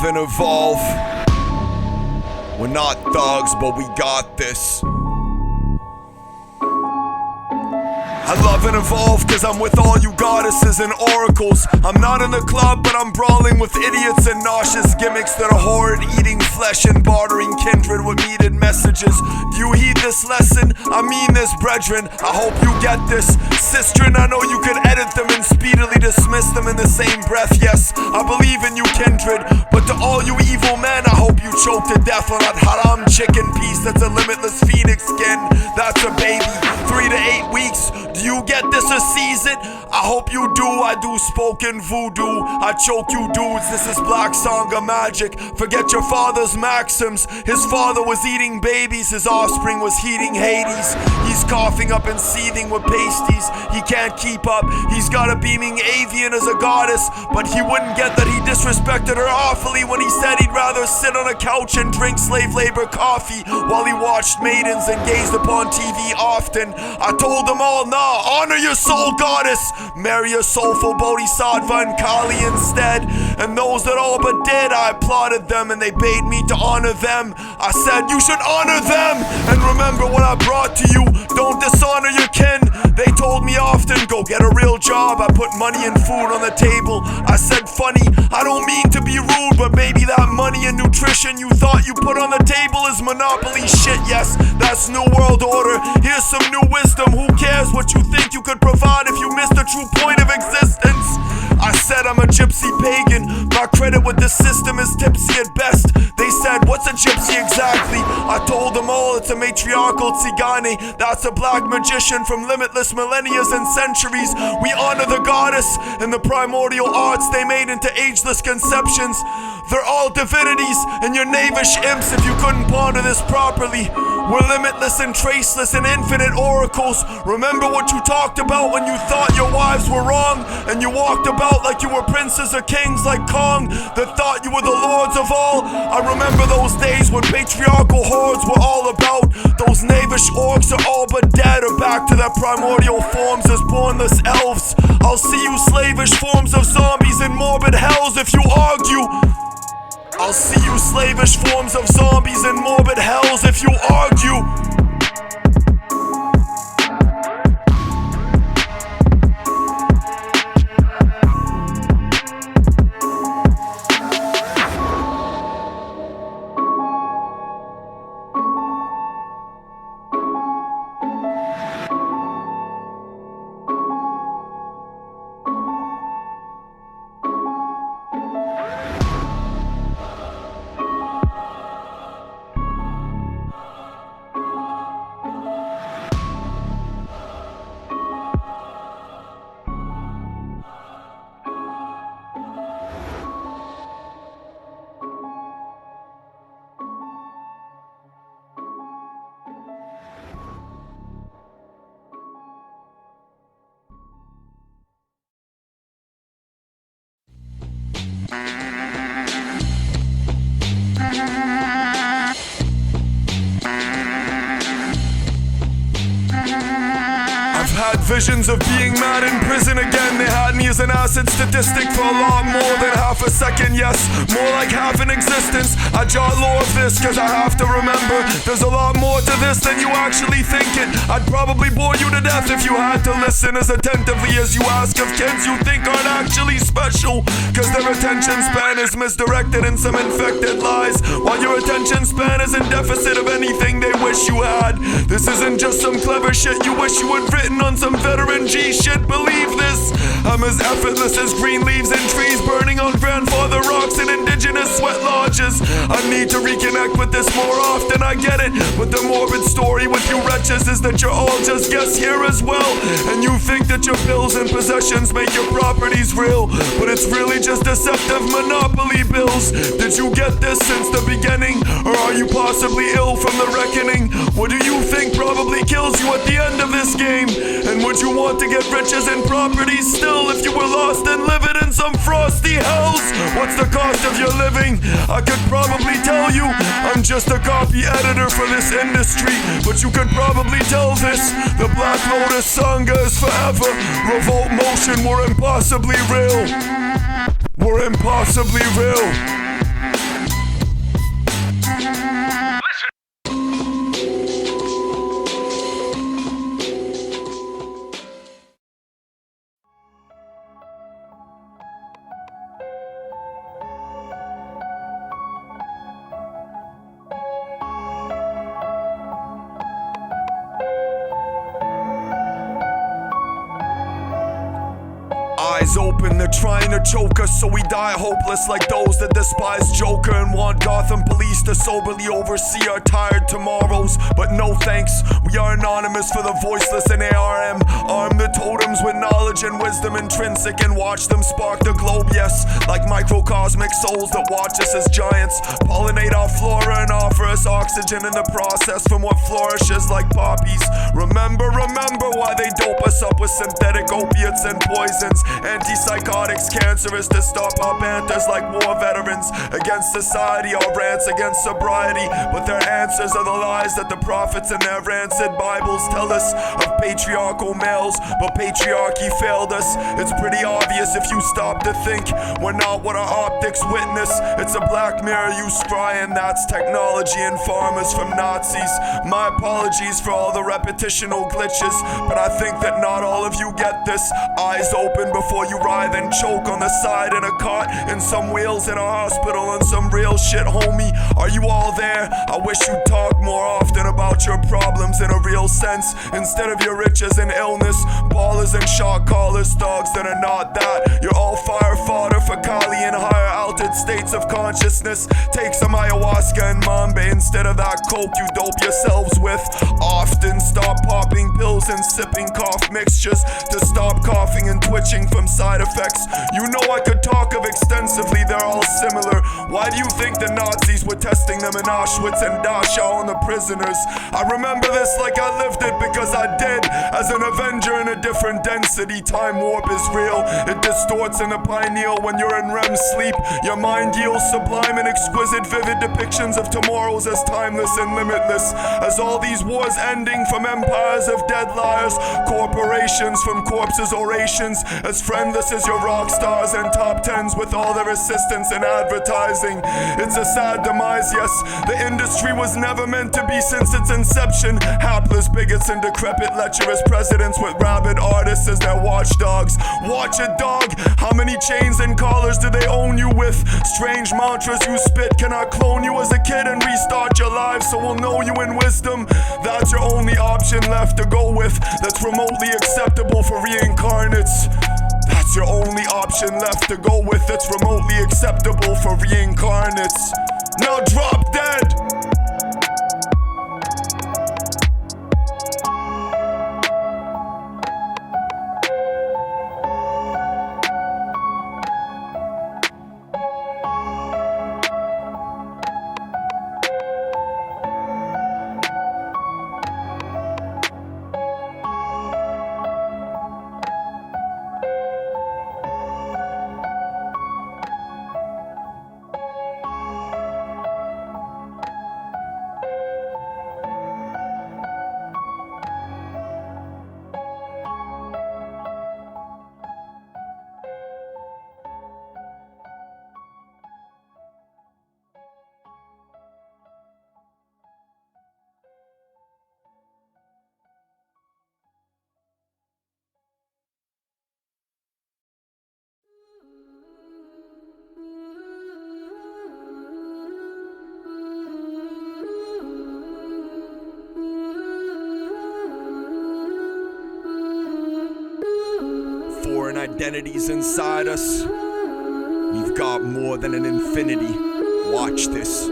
love and evolve. We're not thugs, but we got this. I love and evolve cause I'm with all you goddesses and oracles. I'm not in the club, but I'm brawling with idiots and nauseous gimmicks that are horrid, eating flesh and bartering kindred with needed messages. Do you heed this lesson? I mean this, brethren. I hope you get this. Sistren, I know you could edit them and speedily dismiss them in the same breath. Yes, I believe in you, kindred. But to all you evil men, I hope you choke to death on that haram chicken piece that's a limitless phoenix skin. That's a baby, 3 to 8 weeks. Do you get this or seize it? I hope you do. I do spoken voodoo. I choke you dudes. This is Black Sangha magic. Forget your father's maxims. His father was eating babies. His offspring was heating Hades. He's coughing up and seething with pasties. He can't keep up. He's got a beaming avian as a goddess, but he wouldn't get that he disrespected her awfully when he said he'd rather sit on a couch and drink slave labor coffee while he watched maidens and gazed upon TV often. I told them all, nah, honor your soul goddess. Marry a soulful bodhisattva and Kali instead. And those that all but did, I applauded them and they bade me to honor them. I said, you should honor them and remember what I brought to you. Don't dishonor your kin. They told me often, go get a real job. I put money and food on the table. I said, funny, I don't mean to be rude, but maybe that money and nutrition you thought you put on the table is monopoly shit. Yes, that's New World Order. Here's some new wisdom. Who cares what you think you could provide if you missed the true point of existence? I said I'm a gypsy pagan. My credit with the system is tipsy at best. They said, what's a gypsy exactly? I told them all it's a matriarchal tsigane. That's a black magician from limitless millennia and centuries. We honor the goddess and the primordial arts they made into ageless conceptions. They're all divinities and you're knavish imps if you couldn't ponder this properly. We're limitless and traceless and infinite oracles. Remember what you talked about when you thought your wives were wrong and you walked about like you were princes or kings like Kong that thought you were the lords of all. I remember those days when patriarchal hordes were all about. Those knavish orcs are all but dead or back to their primordial forms as bornless elves. I'll see you slavish forms of zombies in morbid hells if you argue. I'll see you slavish forms of zombies in morbid hells if you argue. Visions of being mad in prison again. They had me as an acid statistic for a lot more than half a second. Yes, more like half an existence. I jot lore of this cause I have to remember there's a lot more to this than you actually think it. I'd probably bore you to death if you had to listen as attentively as you ask of kids you think aren't actually special, cause their attention span is misdirected in some infected lies, while your attention span is in deficit of anything they wish you had. This isn't just some clever shit you wish you had written on some veteran G shit, believe this. I'm as effortless as green leaves and trees burning on grandfather rocks in indigenous sweat lodges. I need to reconnect with this more often, I get it, but the morbid story with you wretches is that you're all just guests here as well, and you think that your bills and possessions make your properties real, but it's really just deceptive monopoly bills. Did you get this since the beginning, or are you possibly ill from the reckoning? What do you think probably kills you at the end of this game? And would you want to get riches and properties still if you were lost and living in some frosty hells? What's the cost of your living? I could probably tell you, I'm just a copy editor for this industry, but you could probably tell this. The Black Lotus Sangha is forever. Revolt motion, we're impossibly real. We're impossibly real. Eyes open, they're trying to choke us, so we die hopeless like those that despise Joker and want Gotham police to soberly oversee our tired tomorrows. But no thanks, we are anonymous for the voiceless in ARM. Arm the totems with knowledge and wisdom intrinsic and watch them spark the globe, yes, like microcosmic souls that watch us as giants pollinate our flora and offer us oxygen in the process from what flourishes like poppies. Remember why they dope us up with synthetic opiates and poisons, antipsychotics, cancerous to stop our banthers like war veterans against society, our rants against sobriety. But their answers are the lies that the prophets in their rancid Bibles tell us of patriarchal males, but patriarchy failed us. It's pretty obvious if you stop to think. We're not what our optics witness. It's a black mirror you scry, and that's technology and farmers from Nazis. My apologies for all the repetitional glitches, but I think that not all of you get this. Eyes open before you writhe and choke on the side in a cot, in some wheels in a hospital, and some real shit, homie. Are you all there? I wish you'd talk more often about your problems in a real sense, instead of your riches and illness. Ballers and shot callers, thugs that are not that. You're all fire fodder for Kali in higher altered states of consciousness. Take some ayahuasca and mambe instead of that coke you dope yourselves with. Often stop popping pills and sipping cough mixtures to stop coughing and twitching from side effects. You know I could talk of extensively, they're all similar. Why do you think the Nazis were testing them in Auschwitz and Dachau on the prisoners? I remember this like I lived it because I did. As an Avenger in a different density, time warp is real. It distorts in the pineal when you're in REM sleep. Your mind yields sublime and exquisite vivid depictions of tomorrows as timeless and limitless as all these wars ending from empires of dead liars, corporations from corpses, orations as friendless as your rock stars and top tens with all their assistance in advertising. It's a sad demise, yes. The industry was never meant to be since its inception. Hapless bigots and decrepit lecherous presidents with rabid artists as their watchdogs. Watch it, dog. How many chains and collars do they own you with? Strange mantras you spit. Can I clone you as a kid and restart your life so we'll know you in wisdom? That's your only option left to go with, that's remotely acceptable for reincarnates. That's your only option left to go with, that's remotely acceptable for reincarnates. Now drop dead! Foreign identities inside us. We've got more than an infinity. Watch this.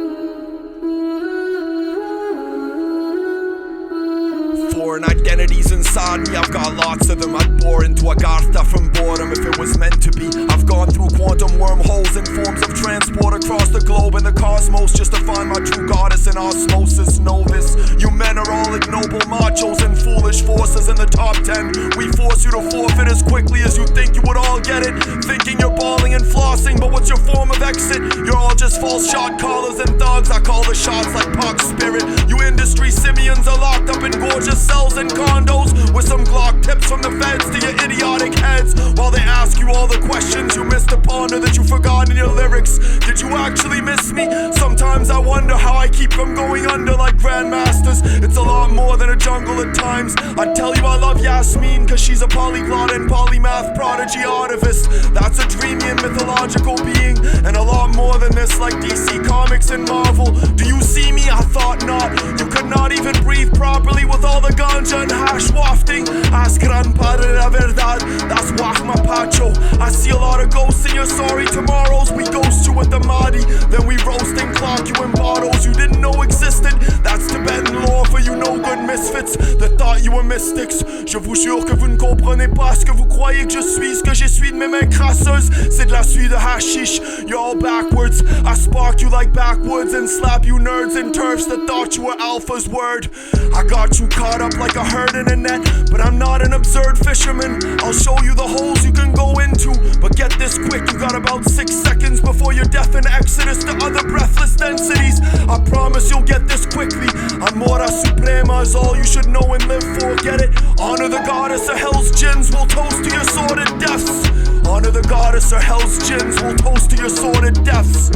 Foreign identities inside me, I've got lots of them. I'd bore into Agartha from boredom if it was meant to be. I've gone through quantum wormholes in forms of transport across the globe and the cosmos just to find my true goddess in osmosis. Know this, you men are all ignoble machos and foolish forces in the top 10. We force you to forfeit as quickly as you think you would all get it. Thinking you're balling and flossing, but what's your form of exit? You're all just false shot callers and thugs. I call the shots like Puck's spirit. You industry simians are locked up in gorgeous cells and condos with some Glock tips from the feds to your idiotic heads while they ask you all the questions you missed to ponder that you forgot in your lyrics. Did you actually miss me? Sometimes I wonder how I keep from going under like grandmasters. It's a lot more than a jungle at times. I tell you I love Yasmin cause she's a polyglot and polymath prodigy artivist. That's a dreamy and mythological being, and a lot more than this like DC Comics and Marvel. Do you see me? I thought not. You could not even breathe properly with all the ganja and hash wafting. Ask Grandpa la verdad, that's wah my macho. I see a lot of ghosts in your sorry tomorrows. We ghost you with the Mahdi, then we roast and clock you in bottles you didn't know existed. That's Tibetan law for you no good misfits that thought you were mystics. Je vous jure que vous ne comprenez pas ce que vous croyez que je suis. Ce que j'essuie de mes mains crasseuses, c'est de la suie de hashish. You're all backwards. I spark you like backwoods and slap you nerds and turfs that thought you were alpha's word. I got you caught up like a herd in a net, but I'm not an absurd fisherman. I'll show you the holes you can go into, but get this quick, you got about 6 seconds before you're deaf in exodus to other breathless densities. I promise you'll get this quickly. Amora Suprema is all you should know and live for, get it? Honor the goddess or hell's jinns will toast to your sordid deaths. Honor the goddess or hell's jinns will toast to your sordid deaths.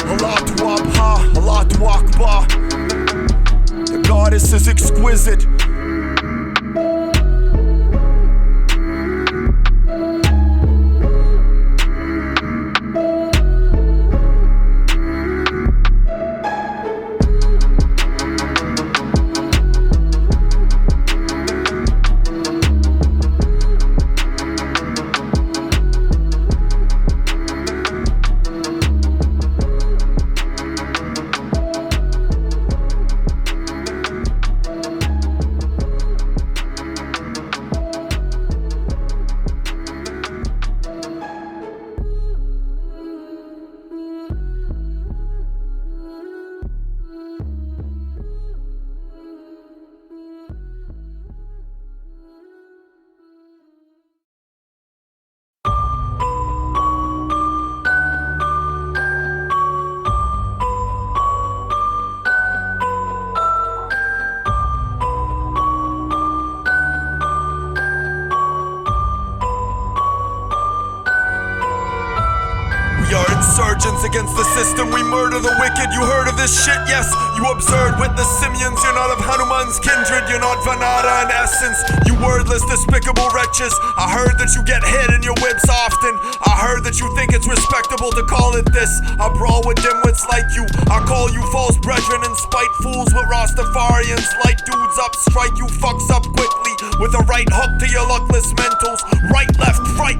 Allahu Abha, Allahu Akbar. The goddess is exquisite. We are insurgents against the system, we murder the wicked. You heard of this shit? Yes, you absurd with the simians. You're not of Hanuman's kindred, you're not Vanada in essence. You wordless, despicable wretches. I heard that you get hit in your whips often. I heard that you think it's respectable to call it this. I brawl with dimwits like you. I call you false brethren and spite fools with Rastafarians. Light dudes up, strike you fucks up quickly with a right hook to your luckless mentals. Right,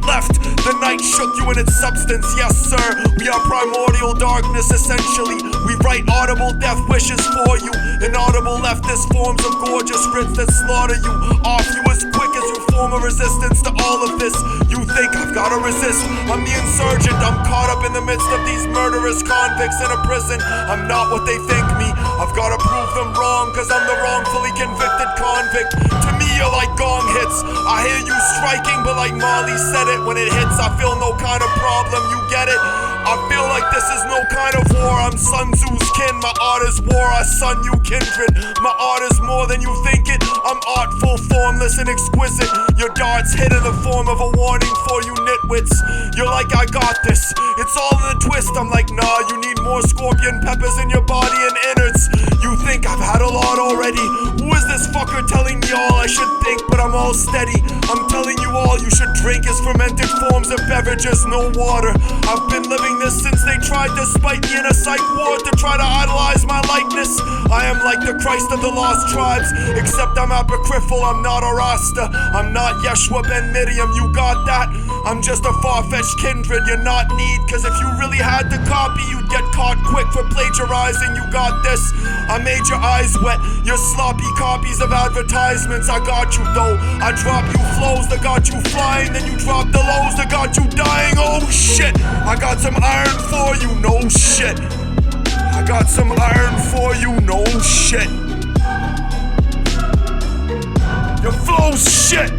left, the night shook you in its substance. Yes sir, we are primordial darkness essentially. We write audible death wishes for you. Inaudible leftist forms of gorgeous writs that slaughter you off you as quick as you form a resistance to all of this. You think I've gotta resist? I'm the insurgent, I'm caught up in the midst of these murderous convicts in a prison. I'm not what they think me, I've gotta prove them wrong, cause I'm the wrongfully convicted convict. To me you're like gong hits, I hear you striking, but like Molly said it, when it hits I feel no kind of problem, you get it? I feel like this is no kind of war. I'm Sun Tzu's kin, my art is war. I son you kindred, my art is more than you think it. I'm artful, formless and exquisite. Your darts hit in the form of a warning for you nitwits. You're like I got this, it's all in a twist. I'm like nah, you need more scorpion peppers in your body and innards. You think I've had a lot already? Who is this fucker telling me all I should think, but I'm all steady. I'm telling you all you should drink is fermented forms of beverages, no water. I've been living this since they tried to spite me in a psych ward to try to idolize my likeness. I am like the Christ of the lost tribes, except I'm apocryphal, I'm not a Rasta. I'm not Yeshua ben Miriam, you got that? I'm just a far-fetched kindred you're not need, cause if you really had to copy you'd get caught quick for plagiarizing. You got this, I made your eyes wet, your sloppy copies of advertisements. I got you though, I drop you flows that got you flying, then you drop the lows that got you dying. Oh shit, I got some iron for you, no shit. I got some iron for you, no shit. Your flow's shit.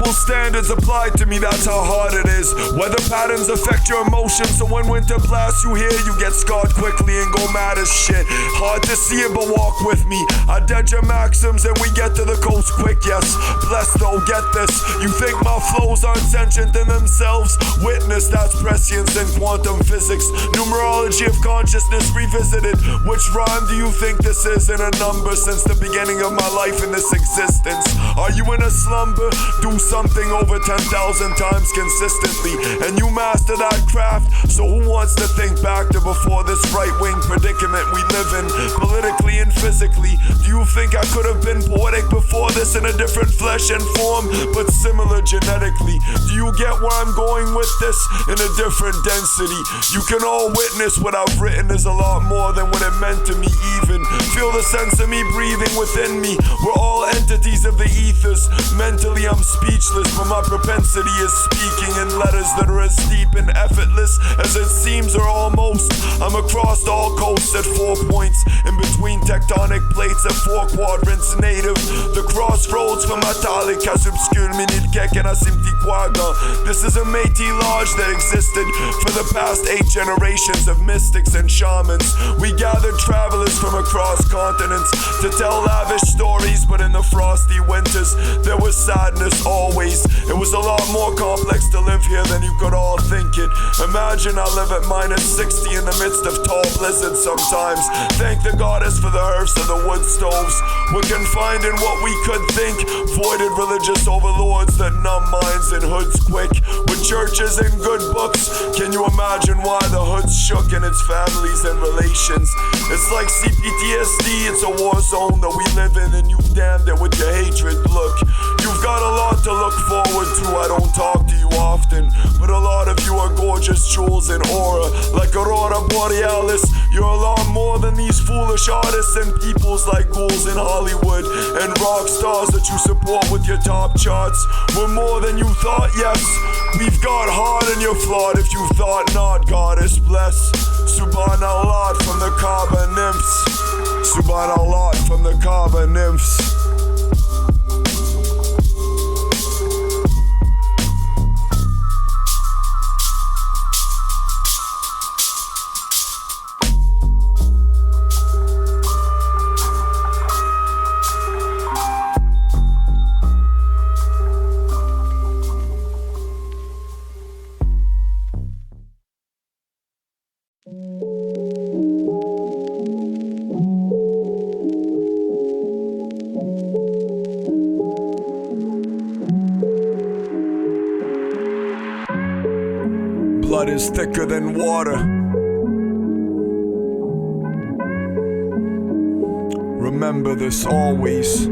Double standards applied to me, that's how hard it is. Weather patterns affect your emotions, so when winter blasts you here, you get scarred quickly and go mad as shit. Hard to see it, but walk with me. I dead your maxims and we get to the coast quick, yes. Blessed though, get this. You think my flows aren't sentient in themselves? Witness, that's prescience in quantum physics. Numerology of consciousness revisited. Which rhyme do you think this is in a number since the beginning of my life in this existence? Are you in a slumber? Do something over 10,000 times consistently, and you master that craft. So who wants to think back to before this right-wing predicament we live in, politically and physically? Do you think I could have been poetic before this in a different flesh and form, but similar genetically? Do you get where I'm going with this? In a different density. You can all witness what I've written is a lot more than what it meant to me even. Feel the sense of me breathing within me. We're all entities of the ethers. Mentally I'm speechless, but my propensity is speaking in letters that are as deep and effortless as it seems, or almost. I'm across all coasts at 4 points, in between tectonic plates at 4 quadrants native. The crossroads from Atali Kasubskul Minil Kekena Simtikwaga. This is a Métis lodge that existed for the past 8 generations of mystics and shamans. We gathered travelers from across continents to tell lavish stories, but in the frosty winters there was sadness always. It was a lot more complex to live here than you could all think it. Imagine I live at minus 60 in the midst of tall blizzards sometimes. Thank the goddess for the hearths and the wood stoves. We're confined in what we could think, voided religious overlords that numb minds in hoods quick. With churches and good books, can you imagine why the hood's shook in its families and relations? It's like CPTSD, it's a war zone that we live in, and you've damned it with your hatred. Look, you've got a lot to look forward to. I don't talk to you often, but a lot of you are gorgeous jewels in aura, like Aurora Borealis. You're a lot more than these foolish artists and peoples like ghouls in Hollywood and rock stars that you support with your top charts. We're more than you thought, yes. We've got heart and you're flawed if you thought not. Goddess bless. Subhanallah from the Kaaba nymphs. Subhanallah from the Kaaba nymphs. Blood is thicker than water. Remember this always.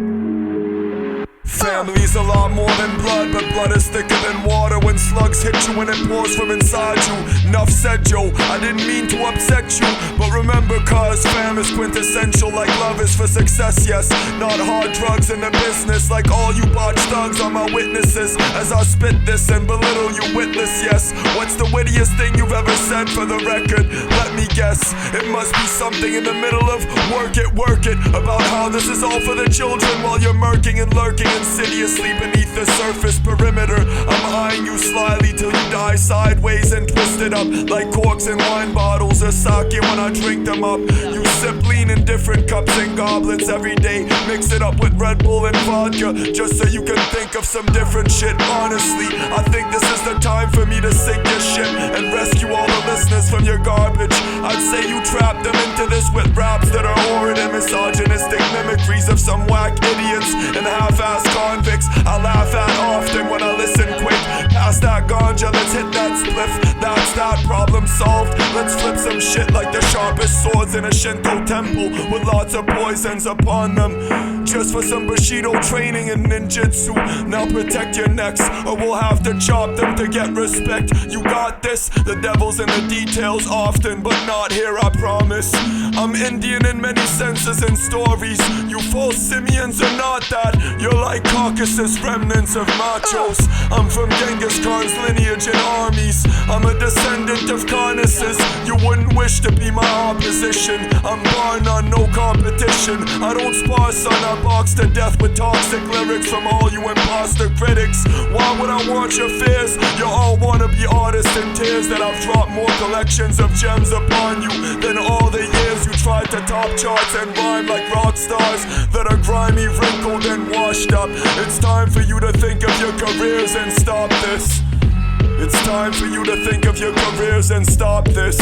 Family's a lot more than blood, but blood is thicker than water. When slugs hit you and it pours from inside you. Enough said, Joe, I didn't mean to upset you, but remember, cause fam is quintessential, like love is for success, yes. Not hard drugs in the business, like all you botched thugs are my witnesses. As I spit this and belittle you witless, yes. What's the wittiest thing you've ever said for the record? Let me guess, it must be something in the middle of work it, about how this is all for the children while you're murking and lurking insidiously beneath the surface perimeter. I'm eyeing you slyly till you die sideways and twisted up like corks in wine bottles or sake when I drink them up. You sip lean in different cups and goblets every day. Mix it up with Red Bull and vodka just so you can think of some different shit. Honestly, I think this is the time for me to sink your ship and rescue all the listeners from your garbage. I'd say you trapped them into this with raps that are horrid and misogynistic mimicries of some whack idiots and half-ass convicts I laugh at often when I listen quick. Pass that ganja, let's hit that spliff. That's that problem solved. Let's flip some shit like the sharpest swords in a Shinto temple with lots of poisons upon them. Just for some Bushido training and ninjutsu. Now protect your necks or we'll have to chop them to get respect. You got this. The devil's in the details often, but not here, I promise. I'm Indian in many senses and stories. You false simians are not that. You're like Caucasus remnants of machos. I'm from Genghis Khan's lineage and armies. I'm a descendant of Carnassus. You wouldn't wish to be my opposition. I'm bar none, no competition. I don't spar, son, I box to death with toxic lyrics from all you imposter critics. Why would I want your fears? You all wanna be artists in tears. That I've dropped more collections of gems upon you than all the years you tried to top charts and rhyme like rock stars that are grimy, wrinkled, and washed up. It's time for you to think of your careers and stop this. It's time for you to think of your careers and stop this.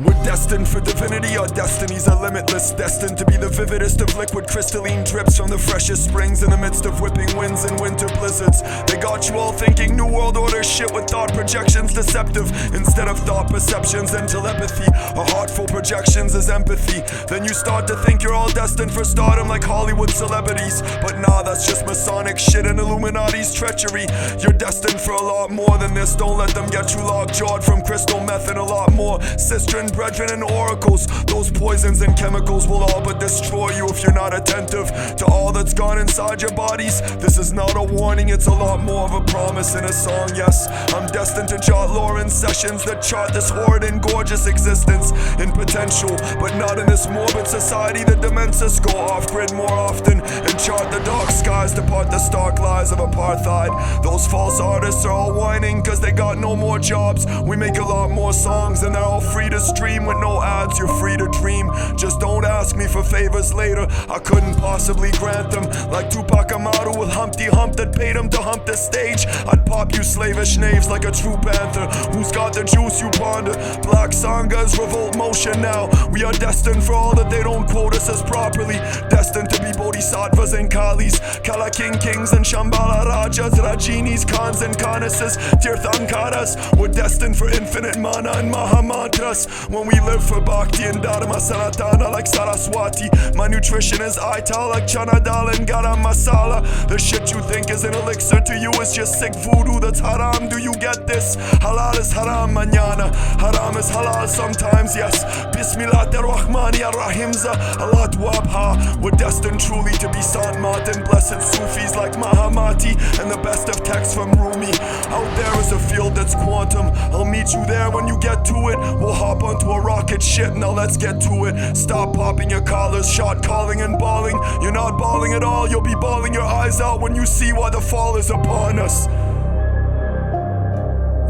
We're destined for divinity, our destinies are limitless. Destined to be the vividest of liquid crystalline drips from the freshest springs in the midst of whipping winds and winter blizzards. They got you all thinking New World Order shit with thought projections deceptive instead of thought perceptions and telepathy. A heart full projections is empathy. Then you start to think you're all destined for stardom like Hollywood celebrities. But nah, that's just Masonic shit and Illuminati's treachery. You're destined for a lot more than this. Don't let them get you lockjawed from crystal meth and a lot more cistern brethren and oracles. Those poisons and chemicals will all but destroy you if you're not attentive to all that's gone inside your bodies. This is not a warning, it's a lot more of a promise in a song. Yes, I'm destined to jot lore in sessions that chart this horrid and gorgeous existence in potential, but not in this morbid society that dements us. Go off-grid more often and chart the dark skies to part the stark lies of apartheid. Those false artists are all whining cause they got no more jobs. We make a lot more songs and they're all free to stream with no ads. You're free to dream, just don't ask me for favors later. I couldn't possibly grant them. Like Tupac Amaru with Humpty Hump that paid him to hump the stage. I'd pop you slavish knaves like a true panther. Who's got the juice you ponder? Black Sangas revolt motion now. We are destined for all that they don't quote us as properly. Destined to be bodhisattvas and kalis, Kala kings and Shambhala rajas, Rajinis, Khans and Karnasas, Tirthankaras. We're destined for infinite mana and mahamantras. When we live for bhakti and dharma sanatana like Saraswati. My nutrition is ital like chana dal and garam masala. The shit you think is an elixir to you is just sick voodoo that's haram. Do you get this? Halal is haram mañana, haram is halal sometimes, yes. Bismillahir-Rahmanir-Rahim Allah Wabha. We're destined truly to be Sant Mat and blessed Sufis like Mahamati and the best of texts from Rumi. Out there is a field that's quantum. I'll meet you there when you get to it. We'll hop onto a rocket ship, now let's get to it. Stop popping your collars, shot calling and bawling. You're not bawling at all, you'll be bawling your eyes out when you see why the fall is upon us.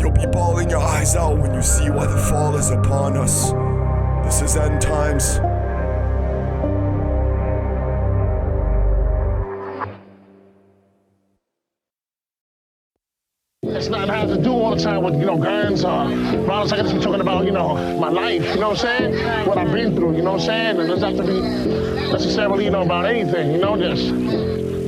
You'll be bawling your eyes out when you see why the fall is upon us. This is end times. It's not hard to do all the time with, guns or violence. I guess we're talking about, my life, you know what I'm saying? What I've been through, you know what I'm saying? And it doesn't have to be necessarily, about anything, just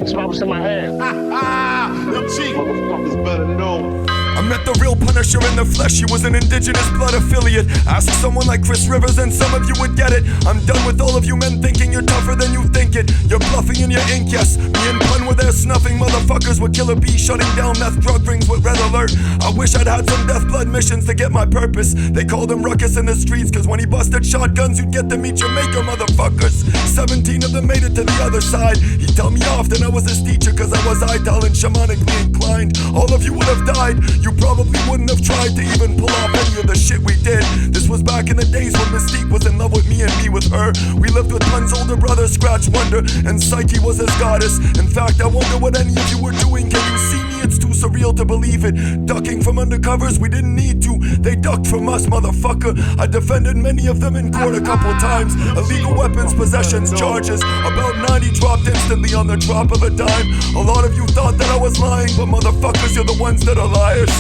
it's about what's in my head. Them cheap motherfuckers better know. I met the real Punisher in the flesh, he was an indigenous blood affiliate. Ask someone like Chris Rivers and some of you would get it. I'm done with all of you men thinking you're tougher than you think it. You're bluffing in your ink, yes. Me and Pun were there snuffing motherfuckers with killer bees, shutting down meth drug rings with red alert. I wish I'd had some death blood missions to get my purpose. They called him Ruckus in the streets, cause when he busted shotguns you'd get to meet your maker, motherfuckers. 17 of them made it to the other side. He'd tell me off, then I was his teacher cause I was Ital and shamanically inclined. All of you would have died. You probably wouldn't have tried to even pull off any of the shit we did. This was back in the days when Mystique was in love with me and me with her. We lived with Pun's older brother, Scratch Wonder, and Psyche was his goddess. In fact, I wonder what any of you were doing. Can you see me? It's too surreal to believe it. Ducking from undercovers, we didn't need to. They ducked from us, motherfucker. I defended many of them in court a couple times. Illegal weapons, possessions, charges. About 90 dropped instantly on the drop of a dime. A lot of you thought that I was lying, but motherfuckers, you're the ones that are liars.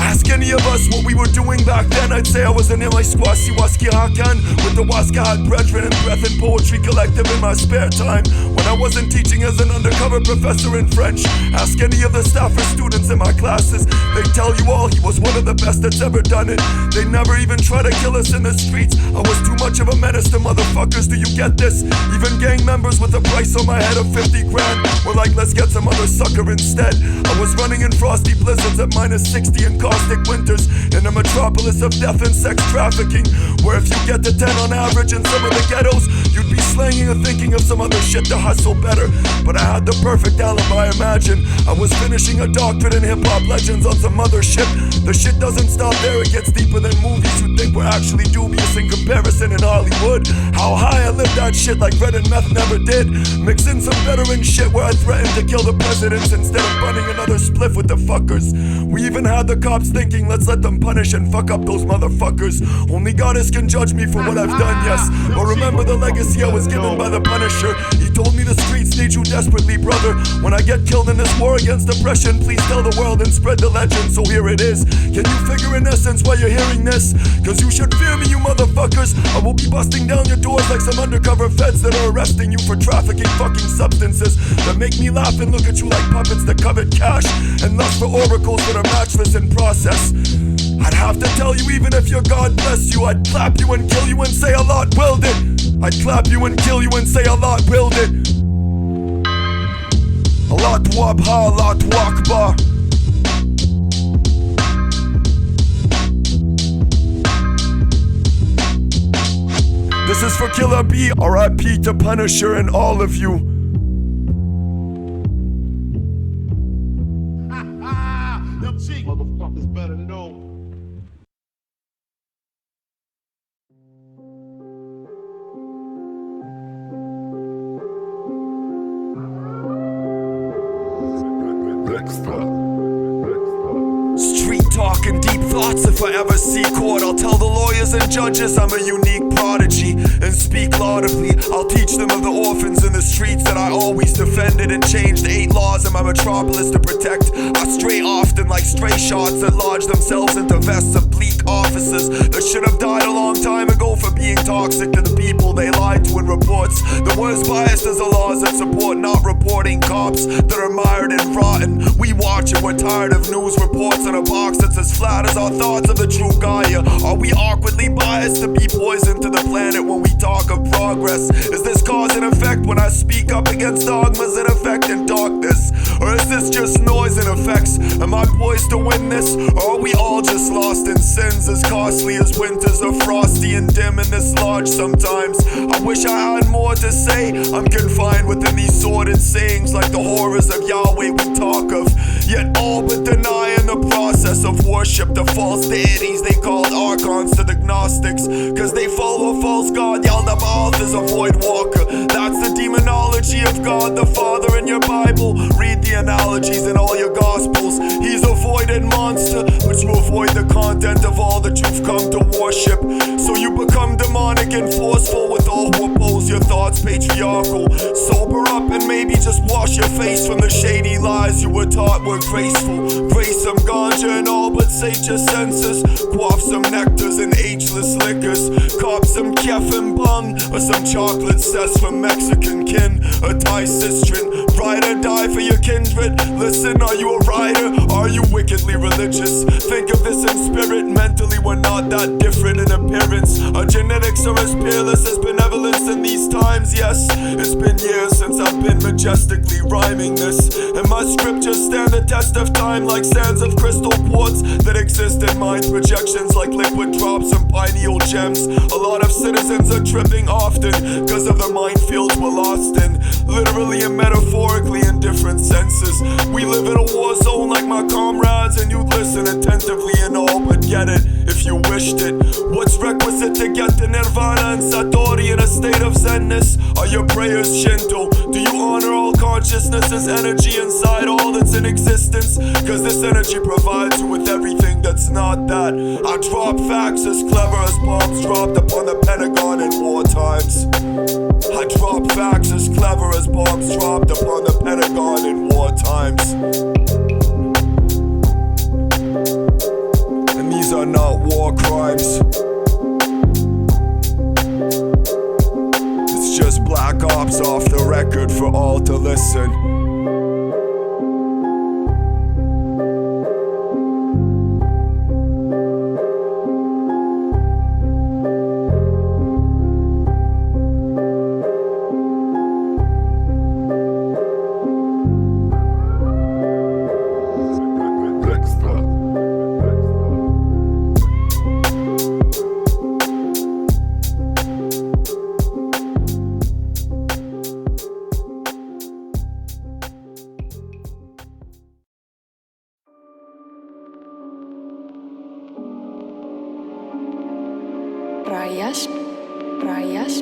Ask any of us what we were doing back then. I'd say I was in my squasi waski hakan with the Waska brethren and breath and poetry collective in my spare time when I wasn't teaching as an undercover professor in French. Ask any of the staff or students in my classes, they tell you all he was one of the best that's ever done it. They never even try to kill us in the streets. I was too much of a menace to motherfuckers, do you get this? Even gang members with a price on my head of 50 grand were like, let's get some other sucker instead. I was running in frosty blizzards at minus 60 and caustic winters in a metropolis of death and sex trafficking, where if you get to 10 on average in some of the ghettos, you'd be slanging or thinking of some other shit to hustle better. But I had the perfect alibi, imagine I was finishing a doctorate in hip-hop legends on some other shit. The shit doesn't stop there, it gets deeper than movies you think we're actually dubious in comparison in Hollywood. How high I lived that shit like Red and Meth never did, mixing some veteran shit where I threatened to kill the presidents instead of bunning another spliff with the fuckers. We even had the cops thinking, let's let them punish and fuck up those motherfuckers. Only Goddess can judge me for what I've done, yes. But remember the legacy I was given by the Punisher. He told me the streets need you desperately, brother. When I get killed in this war against oppression, please tell the world and spread the legend. So here it is. Can you figure in essence why you're hearing this? Cause you should fear me, you motherfuckers. I will be busting down your doors like some undercover feds that are arresting you for trafficking fucking substances that make me laugh and look at you like puppets that covet cash and lust for oracles that are matchless in process. I'd have to tell you, even if your God bless you, I'd clap you and kill you and say Allah willed it. I'd clap you and kill you and say Allah willed it. Allah Dwab Ha, Allah Dwakbar. This is for Killer B, R.I.P. to Punisher and all of you. Them cheap motherfuckers better know. Street talk and deep thoughts. If I ever see court, I'll tell the lawyers and judges I'm a unique prodigy and speak laudably. I'll teach them of the orphans in the streets that I always defended and changed 8 laws in my metropolis to protect. I stray often like stray shots that lodge themselves into vests of bleak officers that should have died a long time ago for being toxic to the people they lied to in reports. The worst biased is the laws that support not reporting cops that are mired and rotten. We watch it, we're tired of news reports in a box that's as flat as our thoughts of the true Gaia. Are we awkwardly biased to be poison to the planet when we talk of progress? Is this cause and effect when I speak up against dogmas that affect in darkness? Or is this just noise and effects? Am I poised to win this? Or are we all just lost in sins as costly as winters are frosty and dim in this lodge sometimes? I wish I had more to say. I'm confined within these sordid sayings like the horrors of Yahweh we talk of, yet all but denying the process of worship the false deities they called archons to the Gnostics, cause they follow a false god. Yaldabaoth is a void walker. That's the demonology of God the Father in your Bible. Read the analogies in all your gospels. He's a voided monster, but you avoid the content of all that you've come to worship. So you become demonic and forceful with all who oppose your thoughts patriarchal. Sober up and maybe just wash your face from the shady lies you were taught were graceful. Grace some ganja and all but sate your senses. Quaff some nectars and ageless liquors. Cop some kef and bung or some chocolate cess from Mexican kin. A Thai sistren. Ride or die for your kindred. Listen, are you a rider? Are you wickedly religious? Think of this in spirit. Mentally we're not that different in appearance. Our genetics are as peerless as benevolence in these times. Yes, it's been years since I've been majestically rhyming this, and my scriptures stand the test of time like sands of crystal quartz that exist in mind projections like liquid drops and pineal gems. A lot of citizens are tripping often cause of the minefields we're lost in, literally and metaphorically in different senses. We live in a war zone like my comrades, and you'd listen attentively and all but get it if you wished it. What's requisite to get to nirvana and satori in a state of zenness? Are your prayers Shinto? Do you honor all consciousness as energy inside all that's in existence? Cause this energy provides you with everything that's not that. I drop facts as clever as bombs dropped upon the Pentagon in war times. I drop facts as clever as bombs dropped upon the Pentagon in war times. war crimes. It's just black ops off the record for all to listen. Rayas.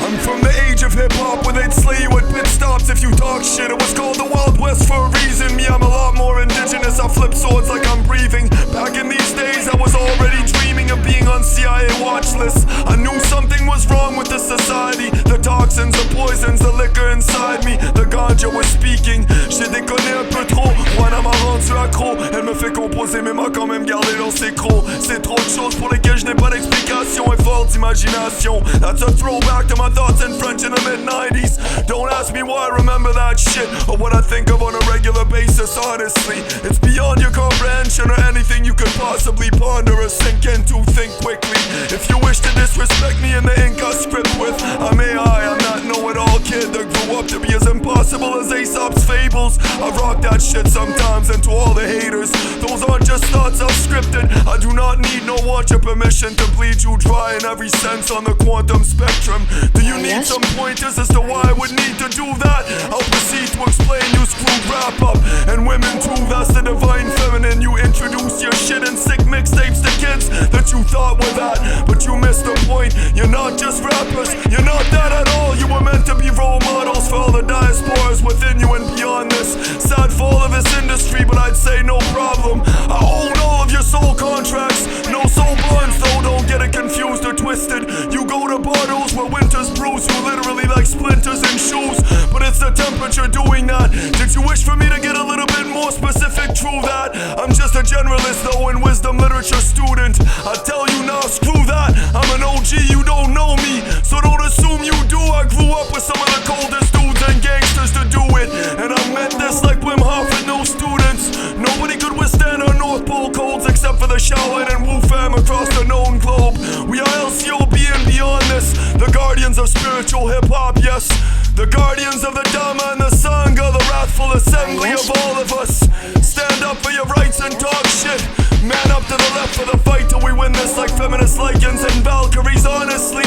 I'm from the age of hip-hop where they'd slay you at pit stops if you talk shit. It was called the Wild West for a reason. Me, I'm a lot more indigenous. I flip swords like I'm breathing. Back in these days, I was already dreaming of being on CIA watch lists. I knew something was wrong with the society. The toxins, the poisons, the liquor inside me. The ganja was speaking. J'ai déconné un peu trop. Juana m'a rendu accro. Elle me fait composer mais m'a quand même gardé dans ses crocs. C'est trop de choses pour lesquelles je n'ai pas d'explication et fort d'imagination. That's a throwback to my thoughts in French in the mid-90s. Don't ask me why I remember that shit or what I think of on a regular basis, honestly. It's beyond your comprehension or anything you could possibly ponder or sink into. Think quickly. If you wish to disrespect me in the ink I script with, I'm that know-it-all kid that grew up to be as impossible as Aesop's fables. I rock that shit sometimes, and to all the haters, those aren't just thoughts I've scripted. I do not need no want your permission to bleed you dry in every sense on the quantum spectrum. Do you need some pointers as to why I would need to do that? I'll proceed to explain you screwed wrap up. And women too, that's the divine feminine. You introduce your shit in sick mixtapes to kids that you thought were that, but you missed the point. You're not just rappers, you're not that at all. You were meant to be role models for all the diasporas within you and beyond this. Sad fall of this industry, but I'd say no problem. I own all of your soul contracts. No soul bonds though, don't get it confused or twisted. You go to bottles where winters bruise you literally like splinters in shoes, but it's the temperature doing that. Did you wish for me to get a little bit more specific? True that. I'm just a generalist though and wisdom literature student. I tell you now, screw that. I'm an OG, you don't know me, so don't assume you do. I grew up with some of the coldest dudes and gangsters to do it, and I meant this like Wim Hof and no students. Nobody could withstand our North Pole colds except for the Shaolin and Wu fam across the known globe. We are LCOB and beyond this, the guardians of spiritual hip-hop, yes. The guardians of the Dhamma and the Sangha, the wrathful assembly of all of us. Stand up for your rights and talk shit. Man up to the left for the fight till we win this like feminist lichens and Valkyries, honestly.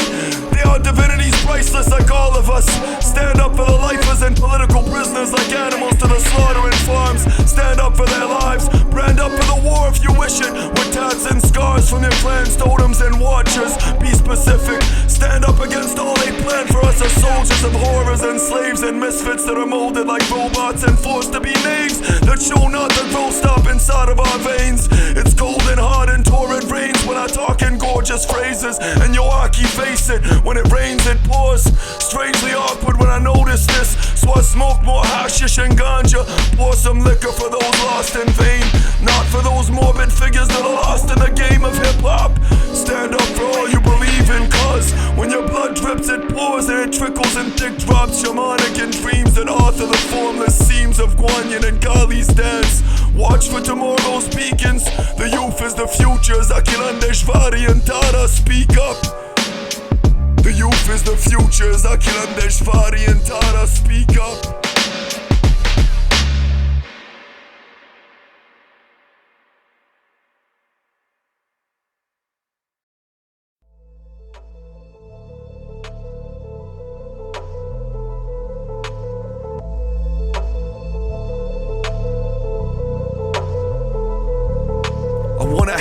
They are divinities priceless like all of us. Stand up for the lifers and political prisoners like animals to the slaughter in farms. Stand up for their lives. Brand up for the war if you wish it, with tats and scars from your clan's totems and watchers. Be specific. Stand up against all they plan for us as soldiers of horrors and slaves and misfits that are molded like robots and forced to be knaves that show not the growth stop inside of our veins. It's cold and hard and torrid rains when I talk in gorgeous phrases, and yo, I keep face it, when it rains it pours. Strangely awkward when I notice this, so I smoke more hashish and ganja. Pour some liquor for those lost in vain, not for those morbid figures that are lost in the game of hip-hop. Stand up for all you believe in, cause when your blood drips it pours and it trickles in thick drops, shamanic in dreams that author the formless seams of Guanyin and Kali's dance. Watch for tomorrow's beacons. The youth is the future. Zakirandeshvari and Tara, speak up. The youth is the future. Zakirandeshvari and Tara, speak up.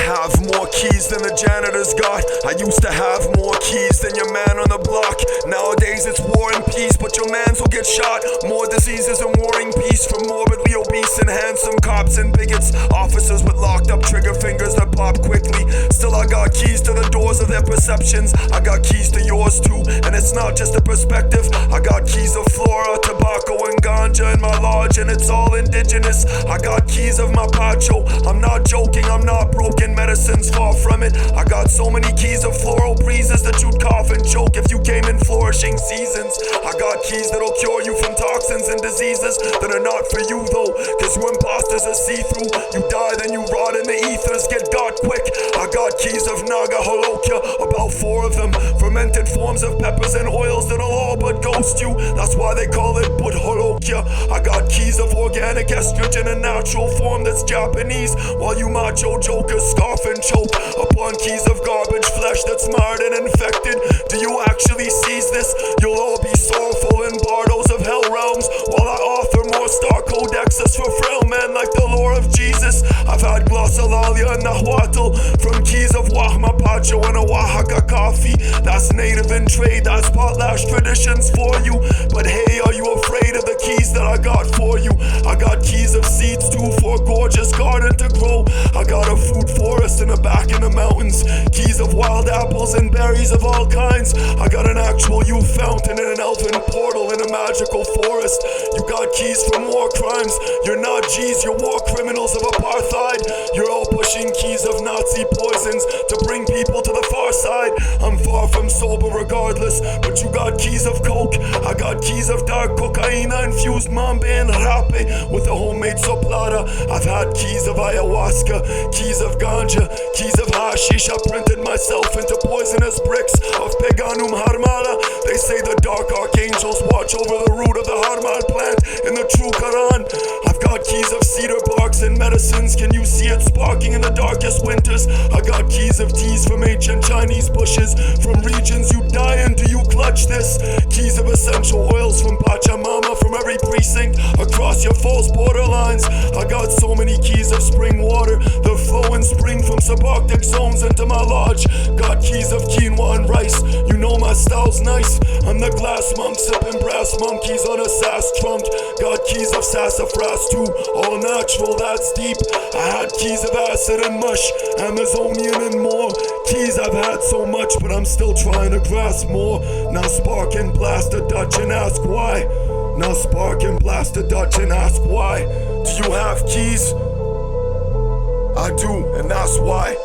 Have more keys than the janitor's got. I used to have more keys than your man on the block. Nowadays it's war and peace, but your mans will get shot. More diseases and warring peace from morbidly obese nice and handsome cops and bigots, officers with locked up trigger fingers that pop quickly. Still I got keys to the doors of their perceptions. I got keys to yours too, and it's not just a perspective. I got keys of flora, tobacco and ganja in my lodge, and it's all indigenous. I got keys of my pacho. I'm not joking, I'm not broken, medicine's far from it. I got so many keys of floral breezes that you'd cough and choke if you came in flourishing seasons. I got keys that'll cure you from toxins and diseases that are not for you though, cause you imposters are see-through. You die then you rot in the ethers, get got quick. I got keys of Naga Holokya, about 4 of them, fermented forms of peppers and oils that'll all but ghost you. That's why they call it Bud Holokya. I got keys of organic estrogen in natural form that's Japanese, while you macho jokers scoff and choke upon keys of garbage flesh that's marred and infected. Do you actually seize this? You'll all be sorrowful in bardos of hell realms, while I author more star codexes for frail men like the lore of Jesus. I've had glossolalia and nahuatl from keys of Wahma Pacho and a Oaxaca coffee. That's native in trade, that's potlatch traditions for you. But hey, are you afraid of the keys that I got for you? I got keys of seeds too for a gorgeous garden to grow. I got a food forest in the back in the mountains, keys of wild apples and berries of all kinds. I got an actual youth fountain and an elfin portal in a magical forest. You got keys for more crimes. You're not G's, you're war criminals of apartheid. You're all pushing keys of Nazi poisons to bring people to the far side. I'm far from sober regardless, but you got keys of coke. I got keys of dark cocaine infused mambe and rape with a homemade soplata. I've had keys of ayahuasca, keys of ganja, keys of hashish. I printed myself into poisonous bricks of Peganum harmala. They say the dark archangels watch over the root of the harmal plant in the true Quran. I've got keys of cedar barks and medicines. Can you see it sparking in the darkest winters? I got keys of teas from ancient Chinese bushes, from regions you die in. Do you clutch this? Keys of essential oils from Pachamama, from every precinct across your false borderlines. I got so many keys of spring water that flow in spring from subarctic zones into my lodge. Got keys of quinoa and rice. You know my style's nice. I'm the glass monk sipping brass monkeys on a sass trunk. Got keys of sassafras too, all natural, that's deep. I had keys of acid and mush, Amazonian and more. Keys I've had so much, but I'm still trying to grasp more. Now spark and blast a Dutch and ask why. Now spark and blast a Dutch and ask why. Do you have keys? I do, and that's why.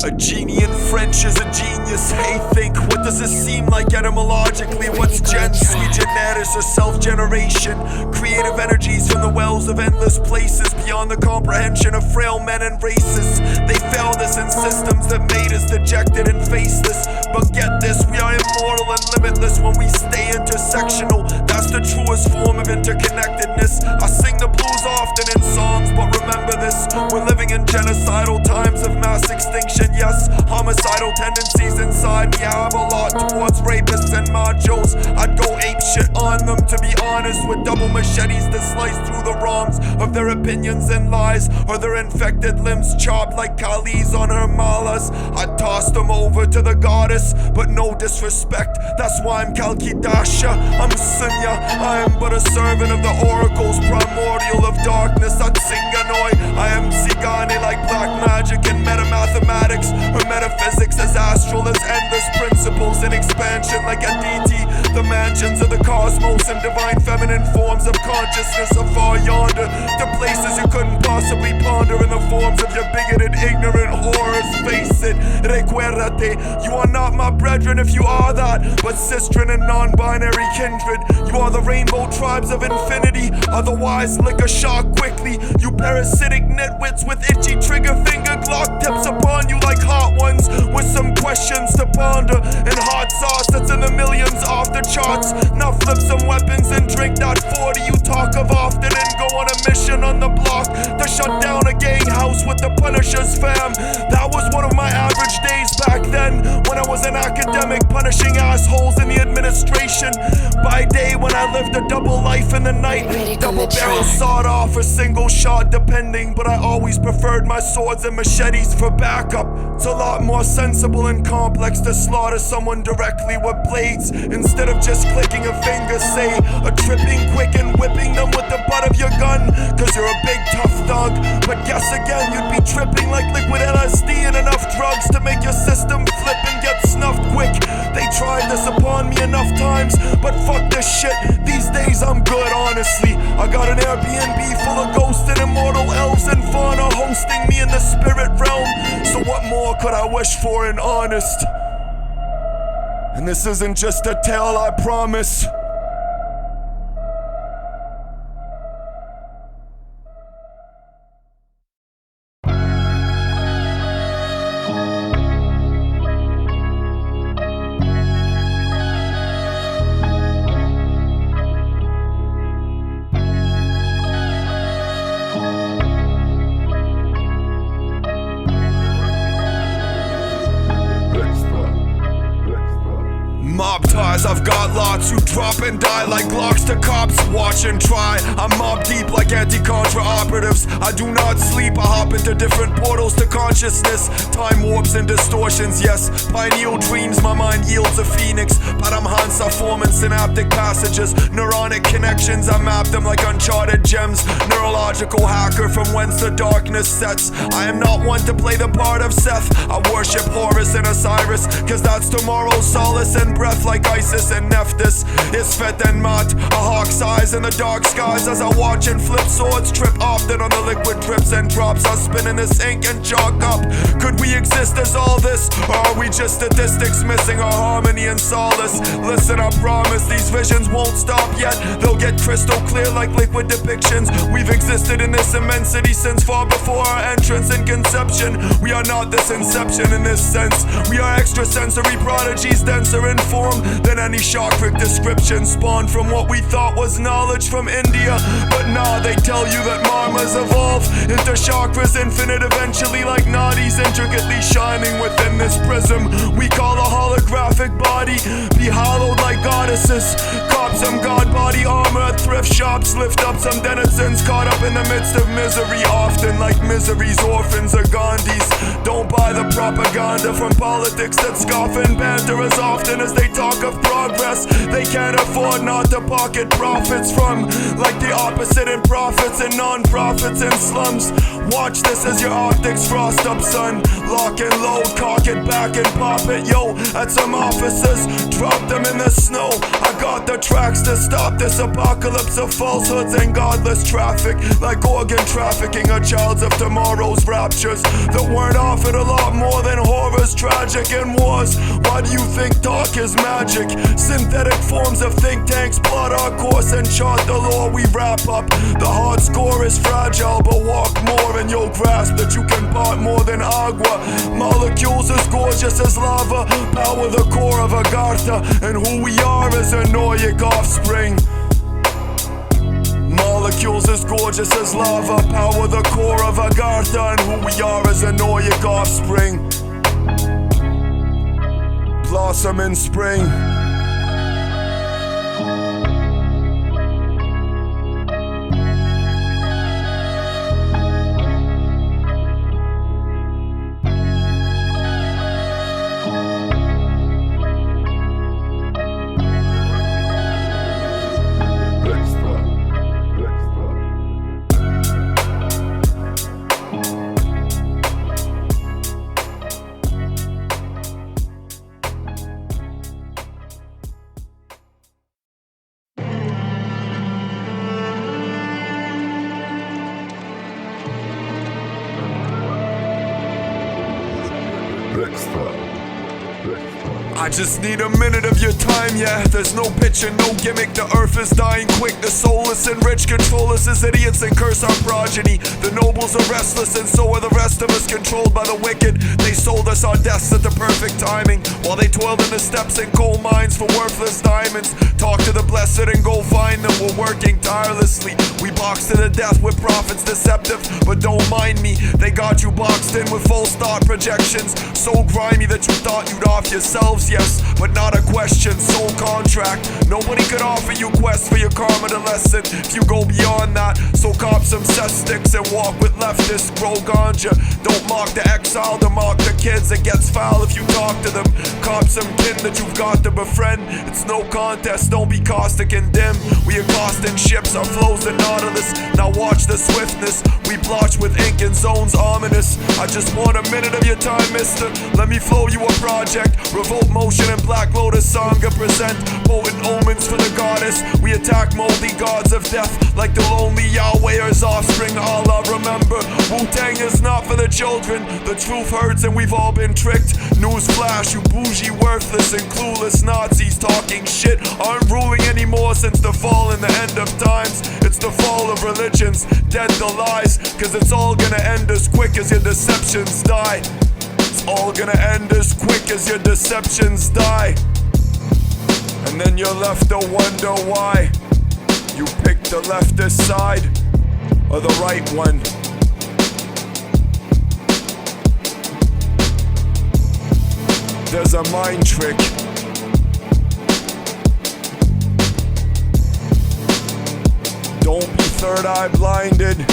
A genie in French is a genius. Hey, think, what does this seem like etymologically? What's gen? Sui generis or self-generation? Creative energies from the wells of endless places beyond the comprehension of frail men and races. They failed us in systems that made us dejected and faceless. But get this, we are immortal and limitless when we stay intersectional. That's the truest form of interconnectedness. I sing the blues often in songs, but remember this, we're living in genocidal times of mass extinction. Yes, homicidal tendencies inside me have a lot towards rapists and machos. I'd go apeshit on them, to be honest, with double machetes to slice through the wrongs of their opinions and lies, or their infected limbs chopped like Kali's on her malas. I'd toss them over to the goddess, but no disrespect, that's why I'm Kalkidasha. I'm Sunya, I am but a servant of the oracles, primordial of darkness. I'd Singanoi, I am Zigani like black magic and metamathematics, or metaphysics as astral as endless principles in expansion like Aditi. The mansions of the cosmos and divine feminine forms of consciousness are far yonder, to places you couldn't possibly ponder in the forms of your bigoted, ignorant horrors. Face it, recuérdate, you are not my brethren if you are that, but sistren and non-binary kindred. You are the rainbow tribes of infinity, otherwise lick a shock quickly. You parasitic nitwits with itchy trigger finger Glock tips upon you like hot ones, with some questions to ponder, and hot sauce that's in the millions off the charts. Not flip some weapons and drink that 40 you talk of often, and go on a mission on the block to shut down a gang house with the Punisher's fam. That was one of my average days back then, when I was an academic punishing assholes in the administration. By day when I lived a double life in the night, double barrel sawed off a single shot depending, but I always preferred my swords and machetes for backup. It's a lot more sensible and complex to slaughter someone directly with blades, instead of just clicking a finger, say a tripping quick and whipping them with the butt of your gun, cause you're a big tough thug. But guess again, you'd be tripping like liquid LSD and enough drugs to make your system flip and get snuffed quick. They tried this upon me enough times, but fuck this shit, these days I'm good honestly. I got an Airbnb full of ghosts and immortal elves and fauna hosting me in the spirit realm, so what more could I wish for in honest? And this isn't just a tale, I promise. Mob ties, I've got lots who drop and die like Glocks to cops. Watch and try, I'm mob deep like anti-Contra operatives. I do not sleep, I hop into different portals to consciousness. Time warps and distortions, yes, pineal dreams, my mind yields a phoenix. Paramhansa forming synaptic passages, neuronic connections, I map them like uncharted gems. Neurological hacker from whence the darkness sets. I am not one to play the part of Seth. I worship Horus and Osiris, cause that's tomorrow's solace and breath. Like Isis and Nephthys, Isfet and Mat, a hawk's eyes in the dark skies as I watch and flip swords, trip often on the liquid drips and drops. I spin in this ink and chalk up. Could we exist as all this, or are we just statistics missing our harmony and solace? Listen, I promise these visions won't stop yet. They'll get crystal clear like liquid depictions. We've existed in this immensity since far before our entrance and conception. We are not this inception in this sense. We are extrasensory prodigies, denser in form than any chakric description, spawned from what we thought was knowledge from India. But nah, they tell you that marmas evolve into chakras infinite eventually, like nadis intricately shining within this prism we call a holographic body. Be hallowed like goddesses, cop some god body armor at thrift shops, lift up some denizens caught up in the midst of misery, often like misery's orphans or Gandhis. Don't buy the propaganda from politics that scoff and banter as often as they talk of progress. They can't afford not to pocket profits from, like the opposite in profits and non-profits in slums. Watch this as your optics frost up, son. Lock and load, cock it back and pop it, yo. At some offices, drop them in the snow. I got the tracks to stop this apocalypse of falsehoods and godless traffic, like organ trafficking or childs of tomorrow's raptures that weren't offered a lot more than horrors, tragic and wars. Why do you think talk is magic? Synthetic forms of think tanks plot our course and chart the lore we wrap up. The hard score is fragile, but walk more and you'll grasp that you can part more than agua. Molecules as gorgeous as lava, power the core of Agartha, and who we are is a Noyic offspring. Molecules as gorgeous as lava, power the core of Agartha, and who we are is a Noyic offspring. Blossom in spring. Extra. I just need a minute of your time, yeah. There's no picture, no gimmick. The earth is dying quick. The soulless and rich control us as idiots and curse our progeny. The nobles are restless and so are the rest of us, controlled by the wicked. They sold us our deaths at the perfect timing, while they toiled in the steppes and coal mines for worthless diamonds. Talk to the blessed and go find them. We're working tirelessly. We box to the death with prophets deceptive, but don't mind me. They got you boxed in with false thought projections, so grimy that you thought you'd off yourselves. Yes, but not a question, soul contract. Nobody could offer you quest for your karma to lessen if you go beyond that. So cop some cess sticks and walk with leftists, grow ganja. Don't mock the exile, to mock the kids. It gets foul if you talk to them. Cop some kin that you've got to befriend. It's no contest, don't be caustic and dim. We accosting ships, our flows the Nautilus. Now watch the swiftness, we blotch with ink in zones ominous. I just want a minute of your time, mister. Let me flow you a project. Revolt Motion and Black Lotus Sangha present potent omens for the goddess. We attack moldy gods of death like the lonely Yahweh's offspring. Allah, remember, Wu-Tang is not for the children. The truth hurts and we've all been tricked. Newsflash, you bougie, worthless and clueless Nazis talking shit aren't ruling anymore since the fall and the end of times. It's the fall of religions, dead the lies, cause it's all gonna end as quick as your deceptions die. It's all gonna end as quick as your deceptions die. And then you're left to wonder why you picked the leftist side or the right one. There's a mind trick. Don't be third eye blinded.